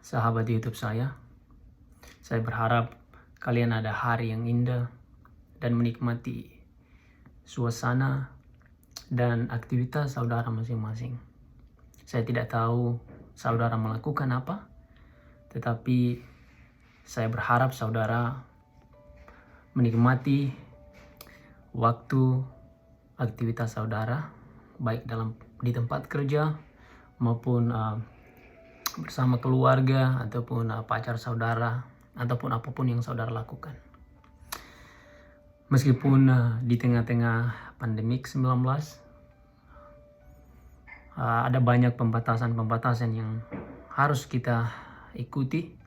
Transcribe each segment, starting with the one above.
sahabat YouTube saya. Saya berharap kalian ada hari yang indah dan menikmati suasana dan aktivitas saudara masing-masing. Saya tidak tahu saudara melakukan apa, tetapi saya berharap saudara menikmati waktu aktivitas saudara, baik di tempat kerja maupun bersama keluarga ataupun pacar saudara ataupun apapun yang saudara lakukan. Meskipun di tengah-tengah pandemik 19 ada banyak pembatasan-pembatasan yang harus kita ikuti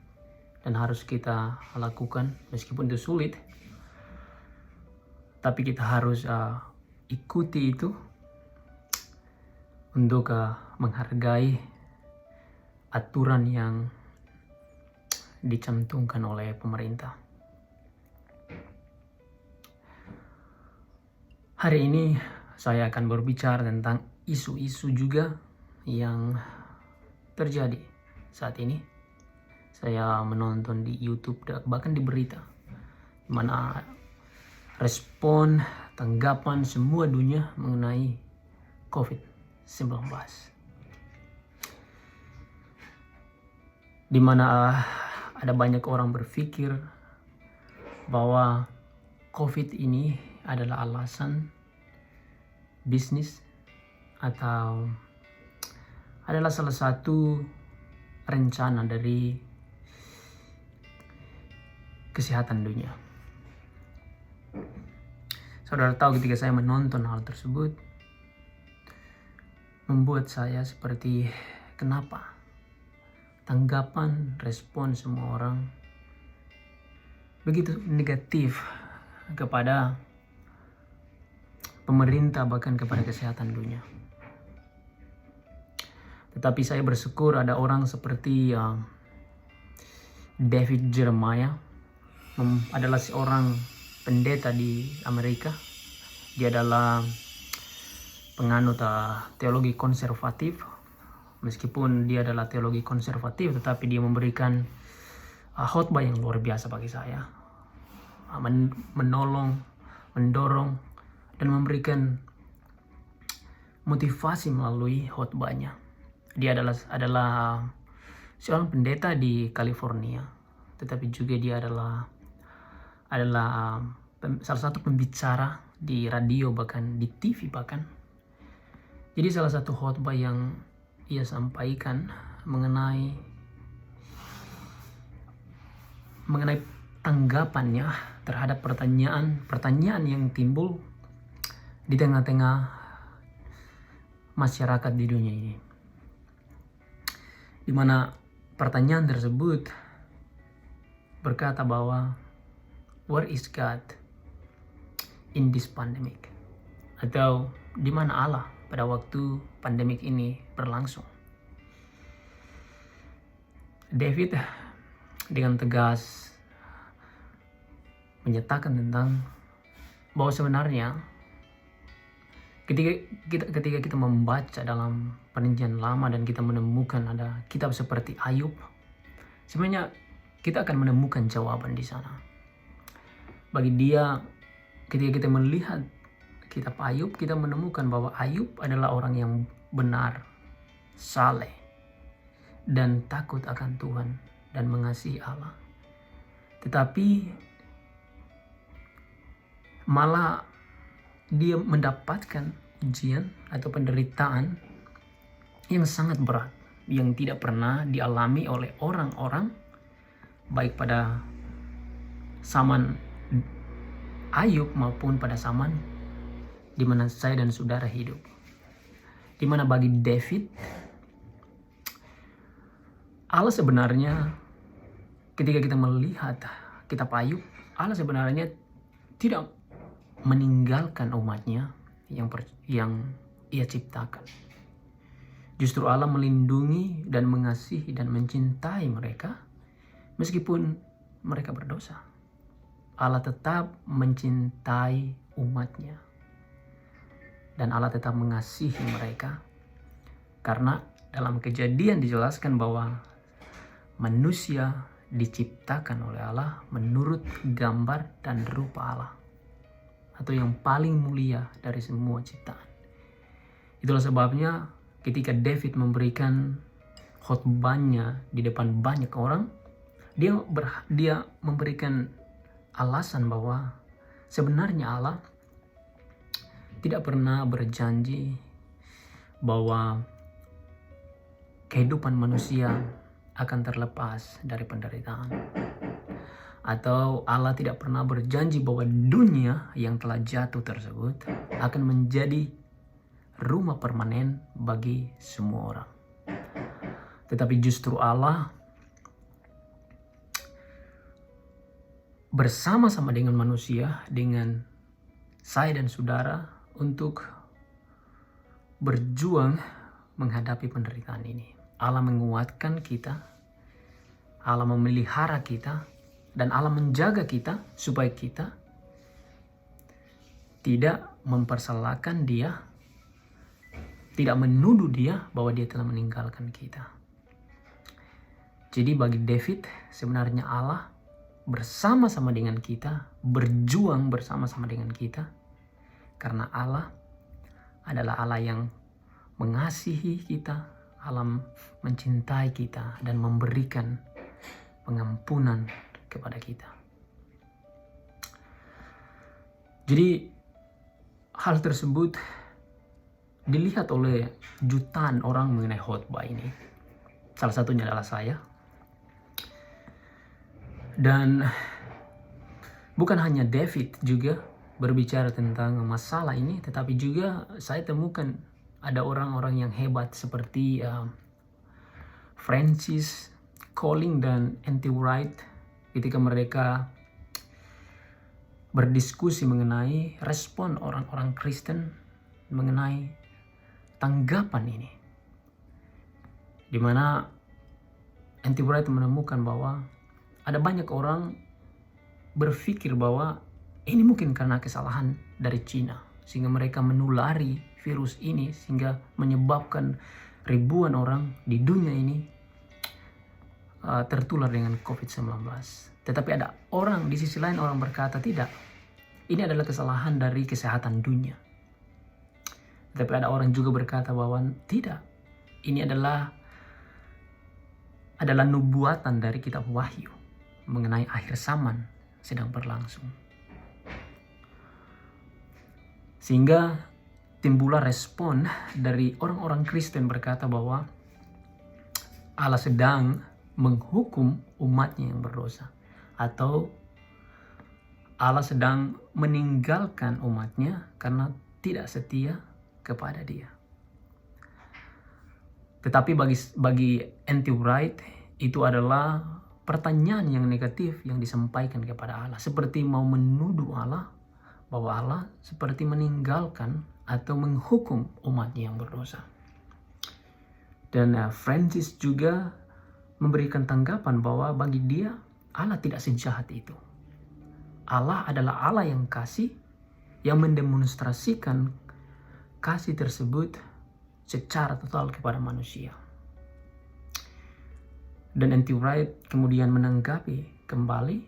dan harus kita lakukan, meskipun itu sulit, tapi kita harus ikuti itu untuk menghargai aturan yang dicantumkan oleh pemerintah. Hari ini saya akan berbicara tentang isu-isu juga yang terjadi saat ini. Saya menonton di YouTube, bahkan di berita, di mana respon, tanggapan semua dunia mengenai COVID-19. Di mana ada banyak orang berpikir bahwa COVID ini adalah alasan bisnis atau adalah salah satu rencana dari kesehatan dunia. Saudara tahu, ketika saya menonton hal tersebut, membuat saya seperti kenapa tanggapan, respon semua orang begitu negatif kepada pemerintah, bahkan kepada kesehatan dunia. Tetapi saya bersyukur ada orang seperti David Jeremiah, adalah seorang pendeta di Amerika. Dia adalah penganut teologi konservatif. Meskipun dia adalah teologi konservatif, tetapi dia memberikan khotbah yang luar biasa bagi saya. Menolong, mendorong, dan memberikan motivasi melalui khotbahnya. Dia adalah seorang pendeta di California, tetapi juga dia adalah salah satu pembicara di radio, bahkan di TV bahkan. Jadi salah satu khotbah yang ia sampaikan mengenai tanggapannya terhadap pertanyaan yang timbul di tengah-tengah masyarakat di dunia ini, di mana pertanyaan tersebut berkata bahwa where is God in this pandemic? Atau di mana Allah pada waktu pandemik ini berlangsung? David dengan tegas menyatakan tentang bahwa sebenarnya ketika kita membaca dalam perjanjian lama dan kita menemukan ada kitab seperti Ayub, sebenarnya kita akan menemukan jawaban di sana. Bagi dia, ketika kita melihat kitab Ayub, kita menemukan bahwa Ayub adalah orang yang benar, saleh, dan takut akan Tuhan dan mengasihi Allah. Tetapi malah dia mendapatkan ujian atau penderitaan yang sangat berat, yang tidak pernah dialami oleh orang-orang baik pada zaman Ayub maupun pada zaman di mana saya dan saudara hidup. Di mana bagi David, Allah sebenarnya, ketika kita melihat kitab Ayub, Allah sebenarnya tidak meninggalkan umatnya yang ia ciptakan. Justru Allah melindungi dan mengasihi dan mencintai mereka meskipun mereka berdosa. Allah tetap mencintai umatnya dan Allah tetap mengasihi mereka, karena dalam Kejadian dijelaskan bahwa manusia diciptakan oleh Allah menurut gambar dan rupa Allah, atau yang paling mulia dari semua ciptaan. Itulah sebabnya ketika David memberikan khotbahnya di depan banyak orang, dia memberikan alasan bahwa sebenarnya Allah tidak pernah berjanji bahwa kehidupan manusia akan terlepas dari penderitaan. Atau Allah tidak pernah berjanji bahwa dunia yang telah jatuh tersebut akan menjadi rumah permanen bagi semua orang. Tetapi justru Allah bersama-sama dengan manusia, dengan saya dan saudara, untuk berjuang menghadapi penderitaan ini. Allah menguatkan kita, Allah memelihara kita, dan Allah menjaga kita supaya kita tidak mempersalahkan Dia, tidak menuduh Dia bahwa Dia telah meninggalkan kita. Jadi bagi David, sebenarnya Allah bersama-sama dengan kita, berjuang bersama-sama dengan kita, karena Allah adalah Allah yang mengasihi kita, Allah mencintai kita dan memberikan pengampunan kepada kita. Jadi hal tersebut dilihat oleh jutaan orang mengenai khotbah ini. Salah satunya adalah saya. Dan bukan hanya David juga berbicara tentang masalah ini, tetapi juga saya temukan ada orang-orang yang hebat seperti Francis Collins dan N.T. Wright ketika mereka berdiskusi mengenai respon orang-orang Kristen mengenai tanggapan ini. Di mana N.T. Wright menemukan bahwa ada banyak orang berpikir bahwa ini mungkin karena kesalahan dari Cina, sehingga mereka menulari virus ini sehingga menyebabkan ribuan orang di dunia ini tertular dengan COVID-19. Tetapi ada orang di sisi lain, orang berkata tidak, ini adalah kesalahan dari kesehatan dunia. Tetapi ada orang juga berkata bahwa tidak, ini adalah nubuatan dari kitab Wahyu mengenai akhir zaman sedang berlangsung. Sehingga timbullah respon dari orang-orang Kristen berkata bahwa Allah sedang menghukum umatnya yang berdosa, atau Allah sedang meninggalkan umatnya karena tidak setia kepada Dia. Tetapi bagi N.T. Wright itu adalah pertanyaan yang negatif yang disampaikan kepada Allah, seperti mau menuduh Allah bahwa Allah seperti meninggalkan atau menghukum umatnya yang berdosa. Dan Francis juga memberikan tanggapan bahwa bagi dia Allah tidak sejahat itu. Allah adalah Allah yang kasih, yang mendemonstrasikan kasih tersebut secara total kepada manusia. Dan N.T. Wright kemudian menanggapi kembali,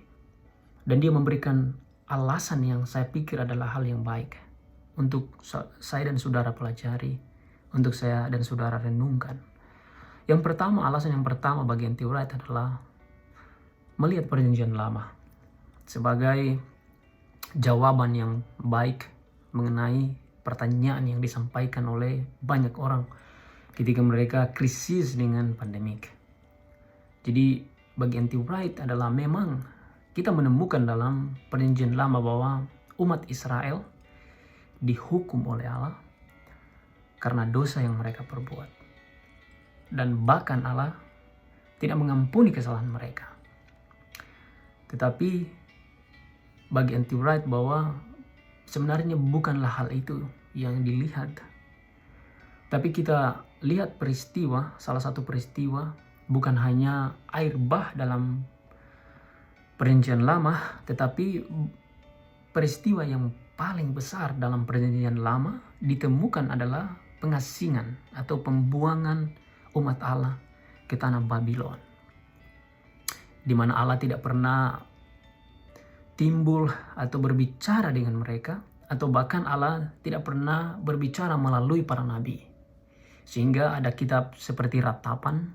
dan dia memberikan alasan yang saya pikir adalah hal yang baik untuk saya dan saudara pelajari, untuk saya dan saudara renungkan. Yang pertama, alasan yang pertama bagi N.T. Wright adalah melihat perjanjian lama sebagai jawaban yang baik mengenai pertanyaan yang disampaikan oleh banyak orang ketika mereka krisis dengan pandemik. Jadi bagi N.T. Wright adalah memang kita menemukan dalam perjanjian lama bahwa umat Israel dihukum oleh Allah karena dosa yang mereka perbuat. Dan bahkan Allah tidak mengampuni kesalahan mereka. Tetapi bagi N.T. Wright bahwa sebenarnya bukanlah hal itu yang dilihat. Tapi kita lihat peristiwa, salah satu peristiwa, bukan hanya air bah dalam perjanjian lama, tetapi peristiwa yang paling besar dalam perjanjian lama ditemukan adalah pengasingan atau pembuangan umat Allah ke tanah Babylon. di mana Allah tidak pernah timbul atau berbicara dengan mereka, atau bahkan Allah tidak pernah berbicara melalui para nabi. Sehingga ada kitab seperti Ratapan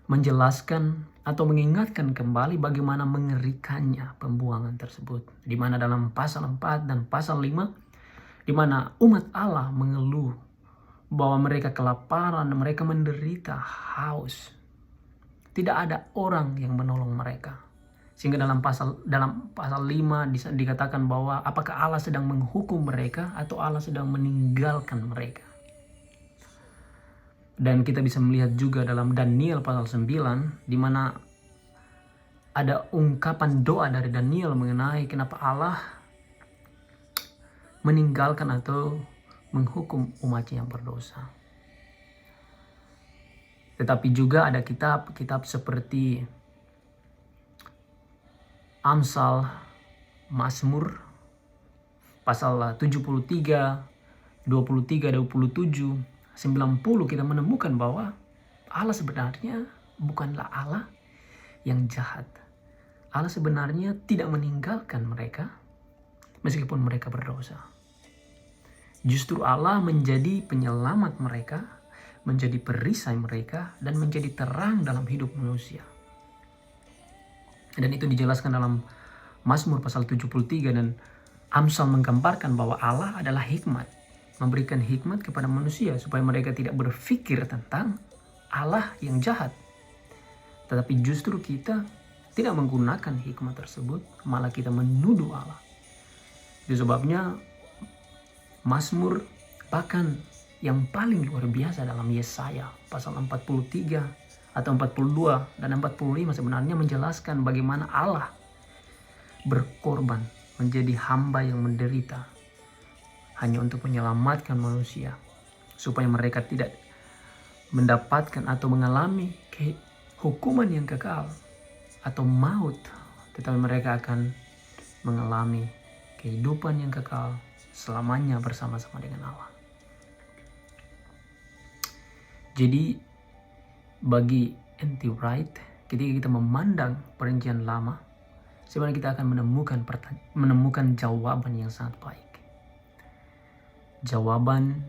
menjelaskan atau mengingatkan kembali bagaimana mengerikannya pembuangan tersebut. Di mana dalam pasal 4 dan pasal 5, di mana umat Allah mengeluh bahwa mereka kelaparan, mereka menderita haus. Tidak ada orang yang menolong mereka. Sehingga dalam pasal 5 dikatakan bahwa apakah Allah sedang menghukum mereka atau Allah sedang meninggalkan mereka. Dan kita bisa melihat juga dalam Daniel pasal 9, di mana ada ungkapan doa dari Daniel mengenai kenapa Allah meninggalkan atau menghukum umatnya yang berdosa. Tetapi juga ada kitab-kitab seperti Amsal, Mazmur, pasal 73, 23, 27, 90 kita menemukan bahwa Allah sebenarnya bukanlah Allah yang jahat. Allah sebenarnya tidak meninggalkan mereka meskipun mereka berdosa. Justru Allah menjadi penyelamat mereka, menjadi perisai mereka, dan menjadi terang dalam hidup manusia. Dan itu dijelaskan dalam Mazmur pasal 73, dan Amsal menggambarkan bahwa Allah adalah hikmat, memberikan hikmat kepada manusia supaya mereka tidak berpikir tentang Allah yang jahat. Tetapi justru kita tidak menggunakan hikmat tersebut, malah kita menuduh Allah. Itu sebabnya Mazmur bahkan yang paling luar biasa dalam Yesaya pasal 43 atau 42 dan 45 sebenarnya menjelaskan bagaimana Allah berkorban menjadi hamba yang menderita hanya untuk menyelamatkan manusia supaya mereka tidak mendapatkan atau mengalami hukuman yang kekal atau maut, tetapi mereka akan mengalami kehidupan yang kekal selamanya bersama-sama dengan Allah. Jadi bagi N.T. Wright, ketika kita memandang Perjanjian Lama, sebenarnya kita akan menemukan jawaban yang sangat baik. Jawaban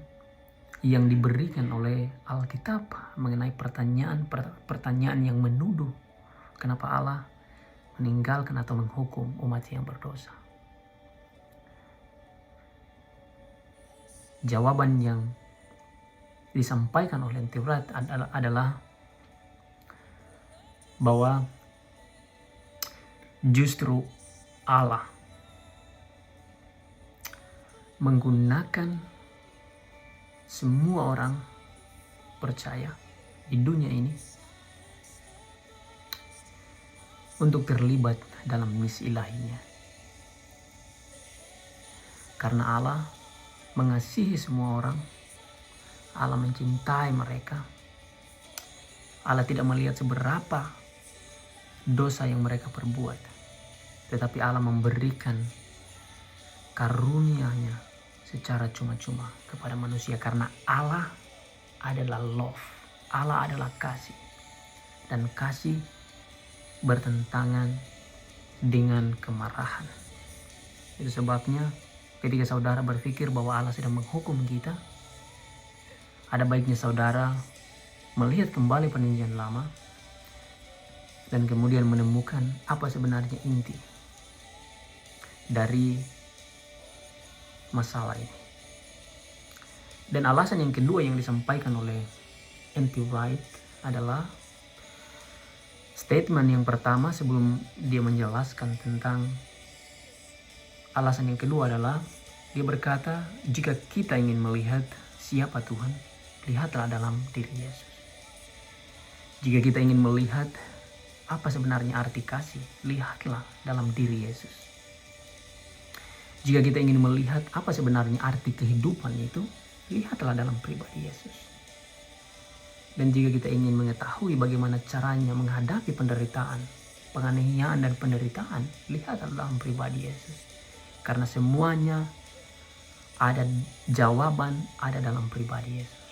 yang diberikan oleh Alkitab mengenai pertanyaan yang menuduh kenapa Allah meninggalkan atau menghukum umat yang berdosa. Jawaban yang disampaikan oleh N.T. Wright adalah bahwa justru Allah menggunakan semua orang percaya di dunia ini untuk terlibat dalam misi ilahinya. Karena Allah mengasihi semua orang, Allah mencintai mereka, Allah tidak melihat seberapa dosa yang mereka perbuat, tetapi Allah memberikan karunia-Nya secara cuma-cuma kepada manusia, karena Allah adalah love, Allah adalah kasih, dan kasih bertentangan dengan kemarahan. Itu sebabnya ketika saudara berpikir bahwa Allah sedang menghukum kita, ada baiknya saudara melihat kembali Perjanjian Lama dan kemudian menemukan apa sebenarnya inti dari masalah ini. Dan alasan yang kedua yang disampaikan oleh N.T. Wright adalah statement yang pertama sebelum dia menjelaskan tentang alasan yang kedua adalah dia berkata, jika kita ingin melihat siapa Tuhan, lihatlah dalam diri Yesus. Jika kita ingin melihat apa sebenarnya arti kasih, lihatlah dalam diri Yesus. Jika kita ingin melihat apa sebenarnya arti kehidupan itu, lihatlah dalam pribadi Yesus. Dan jika kita ingin mengetahui bagaimana caranya menghadapi penderitaan, penganiayaan dan penderitaan, lihatlah dalam pribadi Yesus. Karena semuanya ada jawaban, ada dalam pribadi Yesus.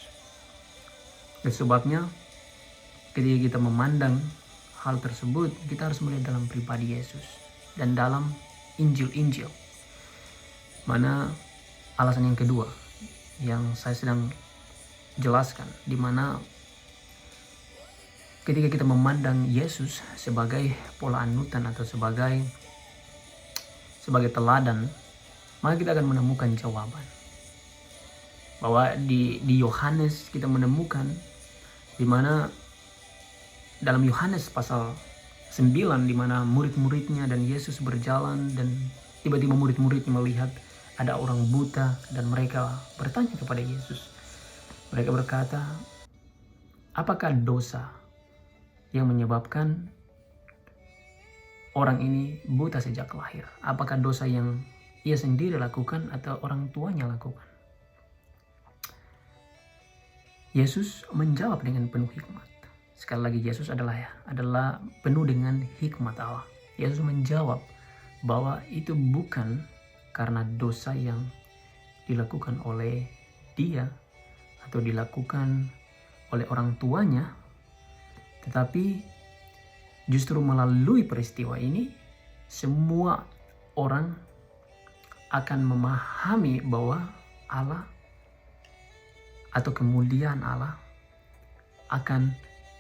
Dan sebabnya ketika kita memandang hal tersebut, kita harus melihat dalam pribadi Yesus dan dalam Injil-Injil. Mana alasan yang kedua yang saya sedang jelaskan, di mana ketika kita memandang Yesus sebagai pola anutan atau sebagai teladan, maka kita akan menemukan jawaban. Bahwa di Yohanes kita menemukan di mana dalam Yohanes pasal 9, di mana murid-muridnya dan Yesus berjalan, dan tiba-tiba murid-muridnya melihat ada orang buta dan mereka bertanya kepada Yesus. Mereka berkata, apakah dosa yang menyebabkan orang ini buta sejak lahir? Apakah dosa yang ia sendiri lakukan atau orang tuanya lakukan? Yesus menjawab dengan penuh hikmat. Sekali lagi, Yesus adalah penuh dengan hikmat Allah. Yesus menjawab bahwa itu bukan karena dosa yang dilakukan oleh dia atau dilakukan oleh orang tuanya, tetapi justru melalui peristiwa ini semua orang akan memahami bahwa Allah atau kemuliaan Allah akan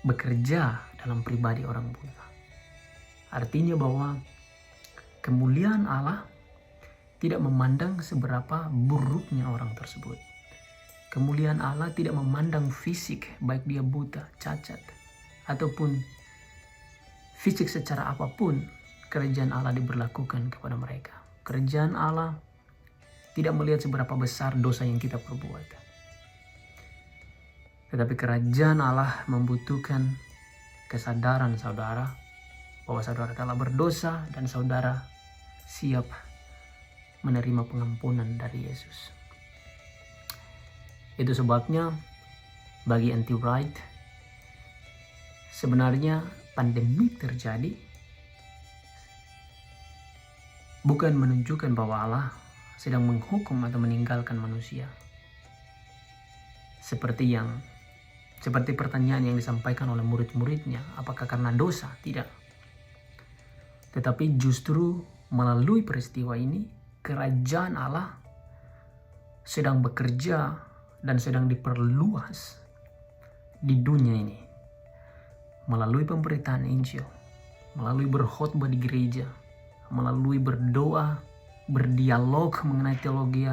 bekerja dalam pribadi orang buta. Artinya bahwa kemuliaan Allah tidak memandang seberapa buruknya orang tersebut. Kemuliaan Allah tidak memandang fisik, baik dia buta, cacat, ataupun fisik secara apapun. Kerajaan Allah diberlakukan kepada mereka. Kerajaan Allah tidak melihat seberapa besar dosa yang kita perbuat. Tetapi kerajaan Allah membutuhkan kesadaran saudara bahwa saudara telah berdosa dan saudara siap menerima pengampunan dari Yesus. Itu sebabnya bagi N.T. Wright, sebenarnya pandemi terjadi bukan menunjukkan bahwa Allah sedang menghukum atau meninggalkan manusia. Seperti pertanyaan yang disampaikan oleh murid-muridnya, apakah karena dosa? Tidak. Tetapi justru melalui peristiwa ini, kerajaan Allah sedang bekerja dan sedang diperluas di dunia ini. Melalui pemberitaan Injil, melalui berkhotbah di gereja, melalui berdoa, berdialog mengenai teologi,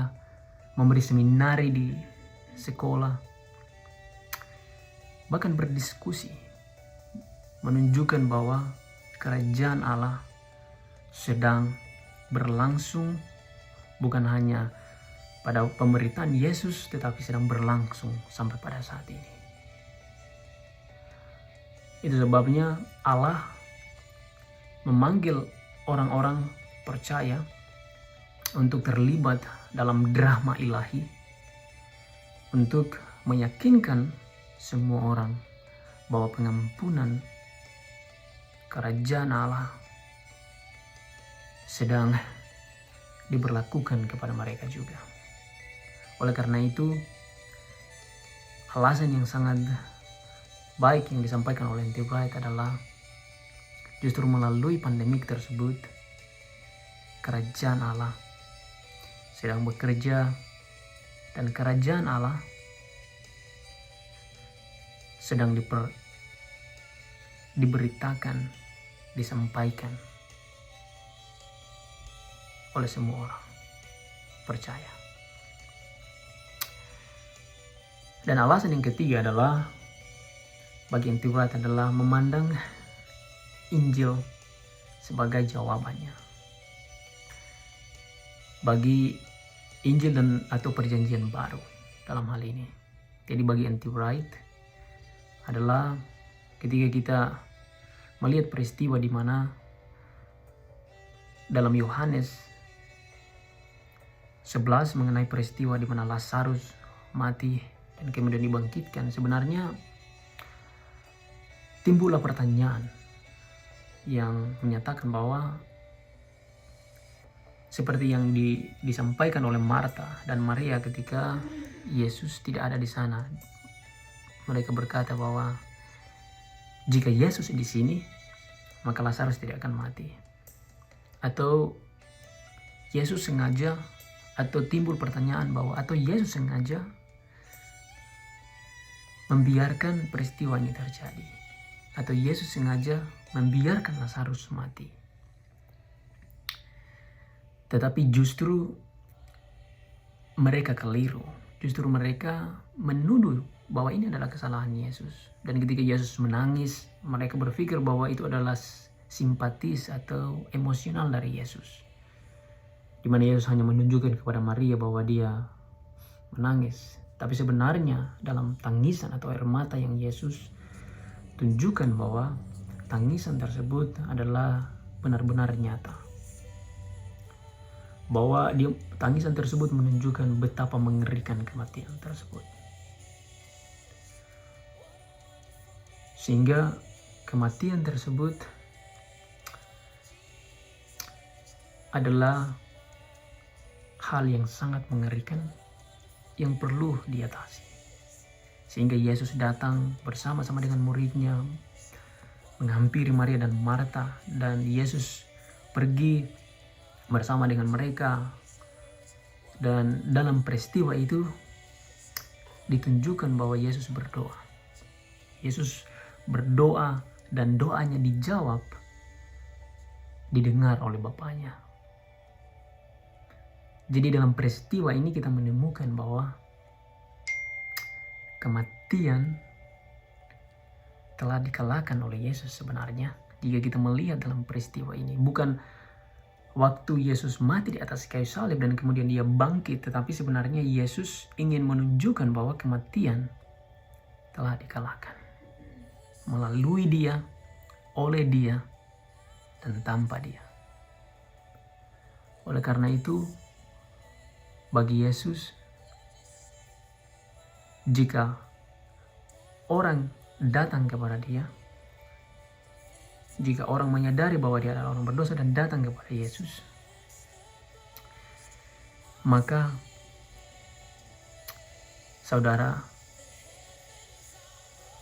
memberi seminari di sekolah, bahkan berdiskusi, menunjukkan bahwa kerajaan Allah sedang berlangsung bukan hanya pada pemberitaan Yesus, tetapi sedang berlangsung sampai pada saat ini. Itu sebabnya Allah memanggil orang-orang percaya untuk terlibat dalam drama ilahi, untuk meyakinkan semua orang bahwa pengampunan kerajaan Allah sedang diberlakukan kepada mereka juga. Oleh karena itu, alasan yang sangat baik yang disampaikan oleh N.T. Wright adalah justru melalui pandemik tersebut, kerajaan Allah sedang bekerja, dan kerajaan Allah sedang diberitakan, disampaikan oleh semua orang percaya. Dan alasan yang ketiga adalah bagi N.T. Wright adalah memandang Injil sebagai jawabannya. Bagi Injil dan atau perjanjian baru dalam hal ini. Jadi bagi N.T. Wright adalah ketika kita melihat peristiwa di mana dalam Yohanes 11 mengenai peristiwa di mana Lazarus mati dan kemudian dibangkitkan, sebenarnya timbullah pertanyaan yang menyatakan bahwa seperti yang disampaikan oleh Marta dan Maria ketika Yesus tidak ada di sana. Mereka berkata bahwa jika Yesus di sini, maka Lazarus tidak akan mati. Atau Yesus sengaja, atau timbul pertanyaan bahwa atau Yesus sengaja membiarkan peristiwa ini terjadi, atau Yesus sengaja membiarkan Lazarus mati. Tetapi justru mereka keliru. Justru mereka menuduh bahwa ini adalah kesalahan Yesus. Dan ketika Yesus menangis, mereka berpikir bahwa itu adalah simpatis atau emosional dari Yesus. Di mana Yesus hanya menunjukkan kepada Maria bahwa dia menangis. Tapi sebenarnya dalam tangisan atau air mata yang Yesus tunjukkan bahwa tangisan tersebut adalah benar-benar nyata. Bahwa tangisan tersebut menunjukkan betapa mengerikan kematian tersebut. Sehingga kematian tersebut adalah hal yang sangat mengerikan yang perlu diatasi. Sehingga Yesus datang bersama-sama dengan muridnya, menghampiri Maria dan Marta, dan Yesus pergi bersama dengan mereka. Dan dalam peristiwa itu ditunjukkan bahwa Yesus berdoa. Yesus berdoa dan doanya dijawab, didengar oleh Bapaknya. Jadi dalam peristiwa ini kita menemukan bahwa kematian telah dikalahkan oleh Yesus sebenarnya. Jika kita melihat dalam peristiwa ini, bukan waktu Yesus mati di atas kayu salib dan kemudian dia bangkit, tetapi sebenarnya Yesus ingin menunjukkan bahwa kematian telah dikalahkan melalui dia, oleh dia, dan tanpa dia. Oleh karena itu, bagi Yesus, jika orang datang kepada dia, jika orang menyadari bahwa dia adalah orang berdosa dan datang kepada Yesus, maka saudara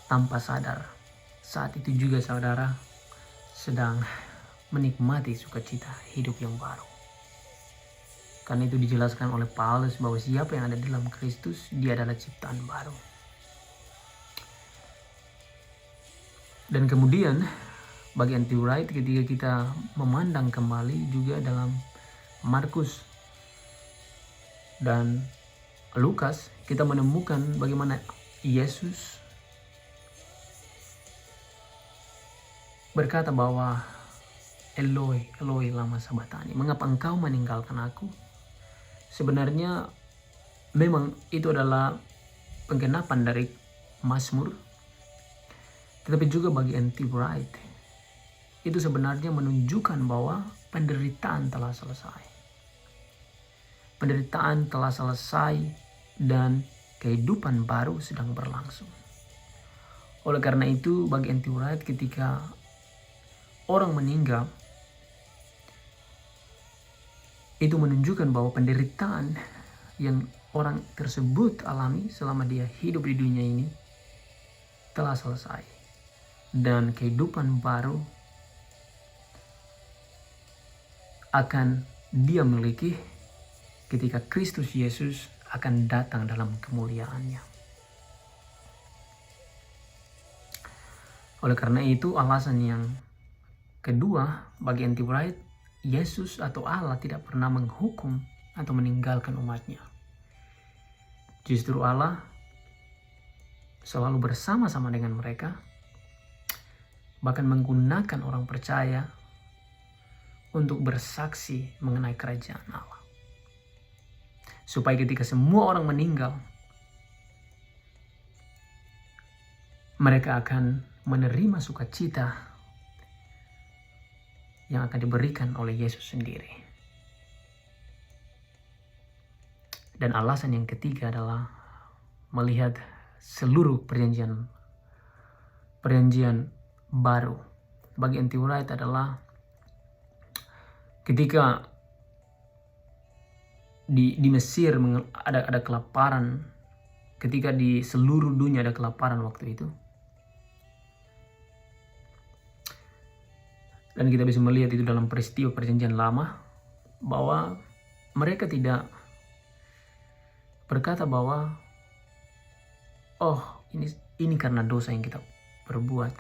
tanpa sadar, saat itu juga saudara sedang menikmati sukacita hidup yang baru. Karena itu dijelaskan oleh Paulus bahwa siapa yang ada di dalam Kristus, dia adalah ciptaan baru. Dan kemudian bagi N.T. Wright, ketika kita memandang kembali juga dalam Markus dan Lukas, kita menemukan bagaimana Yesus berkata bahwa Eloi, Eloi lama sabachthani, mengapa engkau meninggalkan aku? Sebenarnya memang itu adalah penggenapan dari Mazmur. Tetapi juga bagi N.T. Wright, itu sebenarnya menunjukkan bahwa penderitaan telah selesai. Penderitaan telah selesai dan kehidupan baru sedang berlangsung. Oleh karena itu bagi N.T. Wright, ketika orang meninggal, itu menunjukkan bahwa penderitaan yang orang tersebut alami selama dia hidup di dunia ini telah selesai. Dan kehidupan baru akan dia miliki ketika Kristus Yesus akan datang dalam kemuliaannya. Oleh karena itu alasan yang kedua bagi N.T. Wright, Yesus atau Allah tidak pernah menghukum atau meninggalkan umatnya. Justru Allah selalu bersama-sama dengan mereka, bahkan menggunakan orang percaya untuk bersaksi mengenai kerajaan Allah. Supaya ketika semua orang meninggal, mereka akan menerima sukacita yang akan diberikan oleh Yesus sendiri. Dan alasan yang ketiga adalah melihat seluruh perjanjian baru. Bagi N.T. Wright adalah ketika di Mesir ada kelaparan, ketika di seluruh dunia ada kelaparan waktu itu, Dan kita bisa melihat itu dalam peristiwa perjanjian lama, bahwa mereka tidak berkata bahwa oh ini karena dosa yang kita perbuat,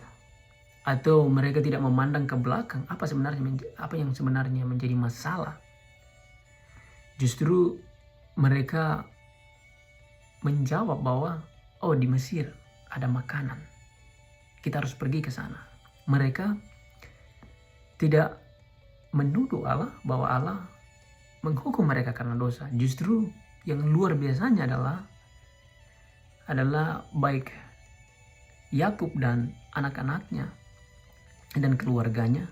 atau mereka tidak memandang ke belakang apa yang sebenarnya menjadi masalah. Justru mereka menjawab bahwa oh, di Mesir ada makanan, kita harus pergi ke sana. Mereka tidak menuduh Allah bahwa Allah menghukum mereka karena dosa. Justru yang luar biasanya adalah baik Yakub dan anak-anaknya dan keluarganya,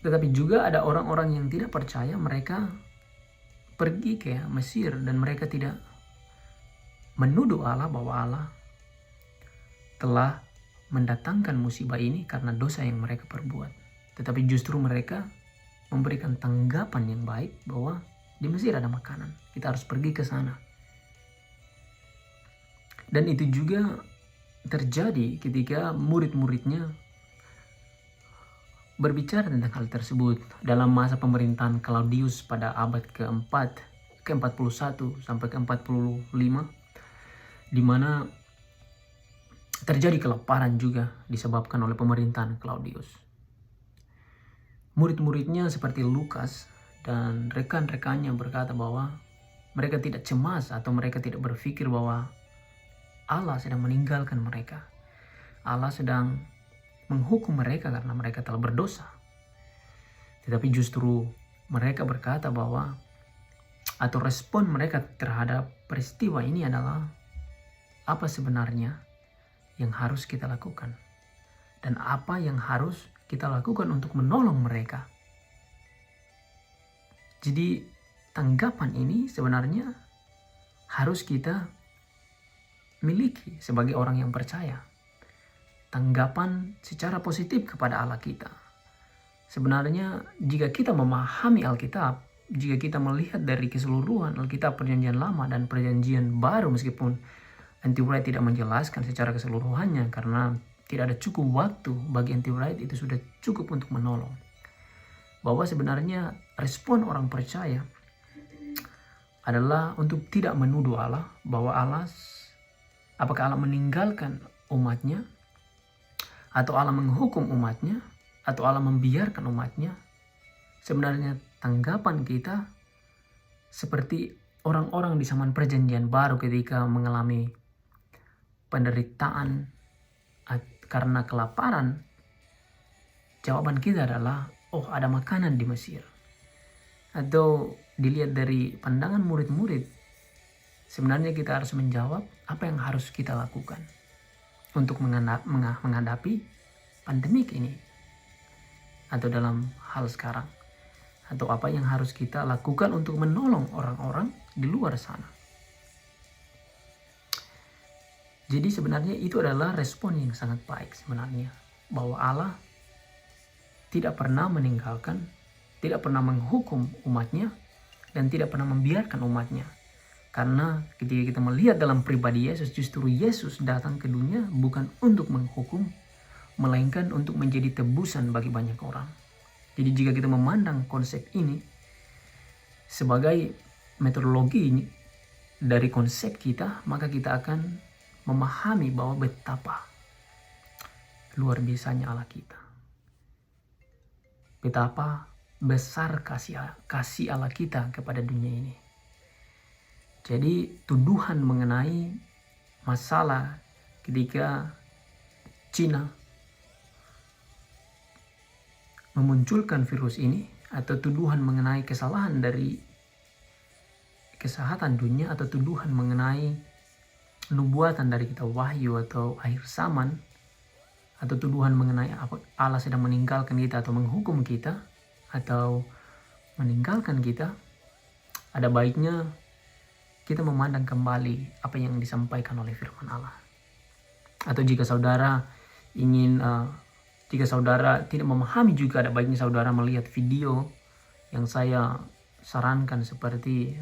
tetapi juga ada orang-orang yang tidak percaya. Mereka pergi ke Mesir dan mereka tidak menuduh Allah bahwa Allah telah mendatangkan musibah ini karena dosa yang mereka perbuat, tetapi justru mereka memberikan tanggapan yang baik bahwa di Mesir ada makanan, kita harus pergi ke sana. Dan itu juga terjadi ketika murid-muridnya berbicara tentang hal tersebut dalam masa pemerintahan Claudius pada abad ke-41 sampai ke-45, di mana terjadi kelaparan juga disebabkan oleh pemerintahan Claudius. Murid-muridnya seperti Lukas dan rekan-rekannya berkata bahwa mereka tidak cemas atau mereka tidak berpikir bahwa Allah sedang meninggalkan mereka. Allah sedang menghukum mereka karena mereka telah berdosa. Tetapi justru mereka berkata bahwa, atau respon mereka terhadap peristiwa ini adalah, apa sebenarnya yang harus kita lakukan? Dan apa yang harus kita lakukan untuk menolong mereka? Jadi tanggapan ini sebenarnya harus kita miliki sebagai orang yang percaya. Tanggapan secara positif kepada Allah kita. Sebenarnya jika kita memahami Alkitab, jika kita melihat dari keseluruhan Alkitab Perjanjian Lama dan Perjanjian Baru, meskipun N.T. Wright tidak menjelaskan secara keseluruhannya karena tidak ada cukup waktu bagi N.T. Wright, itu sudah cukup untuk menolong. Bahwa sebenarnya respon orang percaya adalah untuk tidak menuduh Allah bahwa apakah Allah meninggalkan umatnya, atau Allah menghukum umatnya, atau Allah membiarkan umatnya. Sebenarnya tanggapan kita seperti orang-orang di zaman Perjanjian Baru ketika mengalami penderitaan karena kelaparan. Jawaban kita adalah, oh, ada makanan di Mesir. Atau dilihat dari pandangan murid-murid, sebenarnya kita harus menjawab apa yang harus kita lakukan untuk menghadapi pandemik ini, atau dalam hal sekarang, atau apa yang harus kita lakukan untuk menolong orang-orang di luar sana. Jadi sebenarnya itu adalah respon yang sangat baik sebenarnya, bahwa Allah tidak pernah meninggalkan, tidak pernah menghukum umatnya, dan tidak pernah membiarkan umatnya. Karena ketika kita melihat dalam pribadi Yesus, justru Yesus datang ke dunia bukan untuk menghukum, melainkan untuk menjadi tebusan bagi banyak orang. Jadi jika kita memandang konsep ini sebagai metodologi ini dari konsep kita, maka kita akan memahami bahwa betapa luar biasanya Allah kita. Betapa besar kasih Allah kita kepada dunia ini. Jadi tuduhan mengenai masalah ketika Cina memunculkan virus ini, atau tuduhan mengenai kesalahan dari kesehatan dunia, atau tuduhan mengenai nubuatan dari kitab Wahyu atau akhir zaman, atau tuduhan mengenai Allah sedang meninggalkan kita atau menghukum kita atau meninggalkan kita, ada baiknya kita memandang kembali apa yang disampaikan oleh firman Allah. Atau jika saudara jika saudara tidak memahami juga, ada baiknya saudara melihat video yang saya sarankan seperti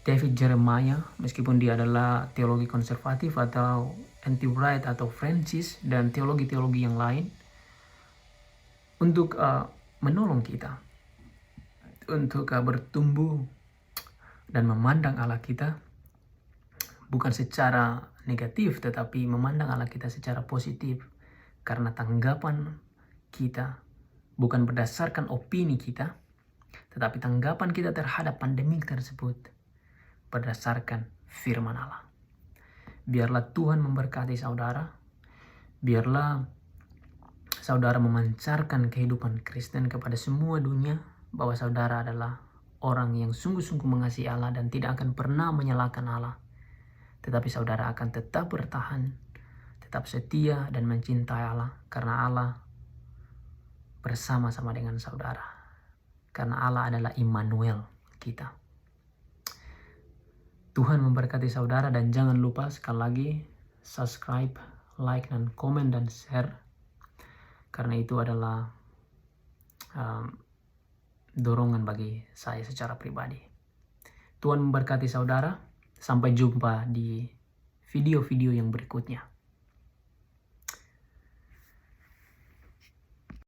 David Jeremiah, meskipun dia adalah teologi konservatif atau N.T. Wright atau Francis dan teologi-teologi yang lain untuk menolong kita untuk bertumbuh dan memandang Allah kita bukan secara negatif, tetapi memandang Allah kita secara positif, karena tanggapan kita bukan berdasarkan opini kita, tetapi tanggapan kita terhadap pandemi tersebut berdasarkan firman Allah. Biarlah Tuhan memberkati saudara. Biarlah saudara memancarkan kehidupan Kristen kepada semua dunia, bahwa saudara adalah orang yang sungguh-sungguh mengasihi Allah dan tidak akan pernah menyalahkan Allah. Tetapi saudara akan tetap bertahan, tetap setia dan mencintai Allah, karena Allah bersama-sama dengan saudara. Karena Allah adalah Immanuel kita. Tuhan memberkati saudara, dan jangan lupa sekali lagi subscribe, like, dan komen, dan share. Karena itu adalah dorongan bagi saya secara pribadi. Tuhan memberkati saudara. Sampai jumpa di video-video yang berikutnya.